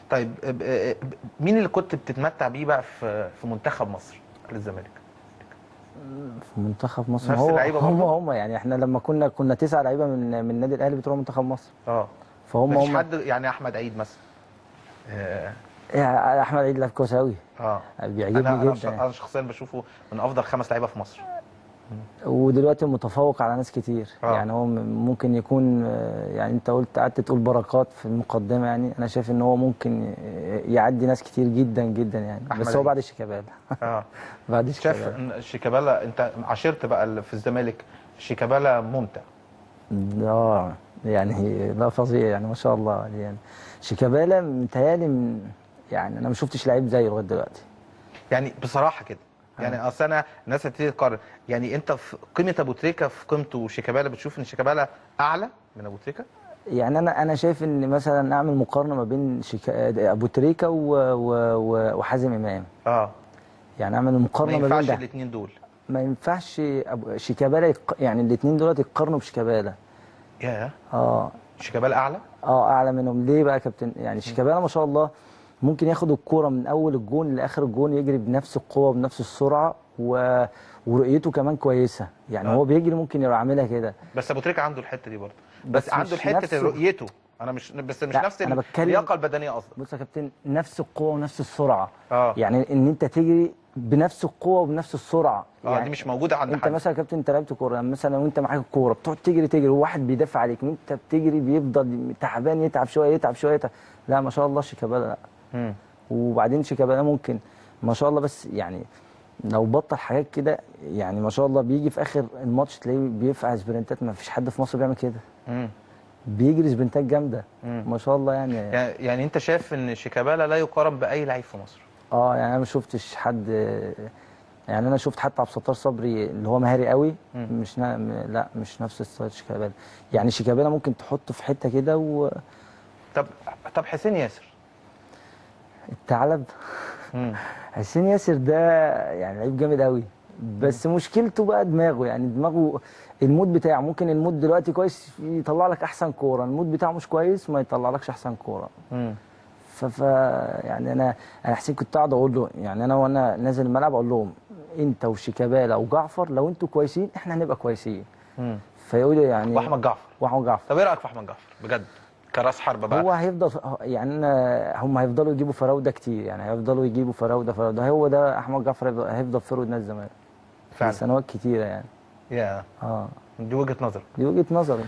طيب مين اللي كنت بتتمتع بيه بقى في منتخب مصر للزمالك؟ في منتخب مصر نفس هو اللعيبه برضه؟ هم يعني احنا لما كنا 9 لعيبه من النادي الاهلي بتوع منتخب مصر. اه. فهم مفيش هم حد يعني احمد عيد مثلا؟ اه. احمد عيد لعيب كويس قوي، آه. بيعجبني انا جدا يعني. انا شخصيا بشوفه من افضل 5 لعيبه في مصر. ودلوقتي متفوق على ناس كتير، اه. يعني هو ممكن يكون يعني انت قعدت تقول بركات في المقدمه، يعني انا شايف ان هو ممكن يعدي ناس كتير جدا جدا يعني، احمد بس هو عيد. بعد شيكابالا. اه. بعد شاف شيكابالا. إن شيكابالا، انت عاشرت بقى اللي في الزمالك، شيكابالا ممتع. اه يعني لا فظيع يعني ما شاء الله يعني. شيكابالا متهيألي يعني انا ما شفتش لعيب زيه لغايه دلوقتي. يعني بصراحه كده، اه يعني اصل انا الناس هتبتدي تقارن، يعني انت في قيمه ابو تريكه في قيمته وشيكابالا بتشوف ان شيكابالا اعلى من ابو تريكه؟ يعني انا شايف ان مثلا اعمل مقارنه ما بين ابو تريكه وحازم امام. اه. يعني اعمل ما مقارنه ما بين ينفعش ده. الاثنين دول. ما ينفعش شيكابالا يعني الاثنين دولت يتقارنوا بشيكابالا. ياه. اه. شيكابالا اعلى. اه اعلى منهم ليه بقى يا كابتن؟ يعني شيكابالا ما شاء الله ممكن ياخد الكوره من اول الجون لاخر الجون، يجري بنفس القوه بنفس السرعه ورؤيته كمان كويسه، يعني اه. هو بيجري ممكن يبقى عاملها كده. بس ابو تريكه عنده الحته دي برضه، بس بس عنده مش حته نفسه. رؤيته. انا مش لا نفس انا بتكلم. اللياقه البدنيه قصدك؟ بص يا كابتن، نفس القوه ونفس السرعه. اه. يعني ان انت تجري بنفس القوه وبنفس السرعه اه، دي يعني. مش موجوده عند انت حد. مثلا يا كابتن انت لعبت كوره، مثلا وانت معاك الكوره بتقعد تجري وواحد بيدافع عليك وانت بتجري بيفضل تعبان، يتعب شويه يتعب شويه يتعب. لا ما شاء الله شيكابالا لا. امم. وبعدين شيكابالا ممكن ما شاء الله، بس يعني لو بطل حاجات كده يعني ما شاء الله بيجي في اخر الماتش تلاقيه بيرفع سبرنتات، ما فيش حد في مصر بيعمل كده. امم. بيجري سبرنتات جامده امم. ما شاء الله يعني. يعني انت شايف ان شيكابالا لا يقارن باي لعيب في مصر؟ اه يعني انا ما شفتش حد. يعني انا شفت حتى عبد الستار صبري اللي هو مهاري قوي، امم. مش لا مش نفس ستايل شيكابالا. يعني شيكابالا ممكن تحطه في حته كده طب طب حسين ياسر. والثعلب. امم. حسين ياسر ده يعني لعيب جامد قوي، بس مشكلته بقى دماغه، يعني دماغه المود بتاعه، ممكن المود دلوقتي كويس يطلع لك احسن كوره، المود بتاعه مش كويس ما يطلعلكش احسن كوره. امم. ف يعني انا حسين كنت قاعد اقول له، يعني انا وانا نازل الملعب اقول لهم انت وشيكابالا وجعفر لو انتوا كويسين احنا هنبقى كويسين. امم. فيقول لي يعني. واحمد جعفر. واحمد جعفر. طب ايه رايك في احمد جعفر بجد كراس حربه بقى؟ هو هيفضل يعني هم هيفضلوا يجيبوا فراوده كتير، يعني هيفضلوا يجيبوا فراوده هو ده احمد جعفر هيفضل فرود نادي الزمالك فعلا. لسنوات كتيره يعني. يا اه دي وجهه نظر. دي وجهه نظري.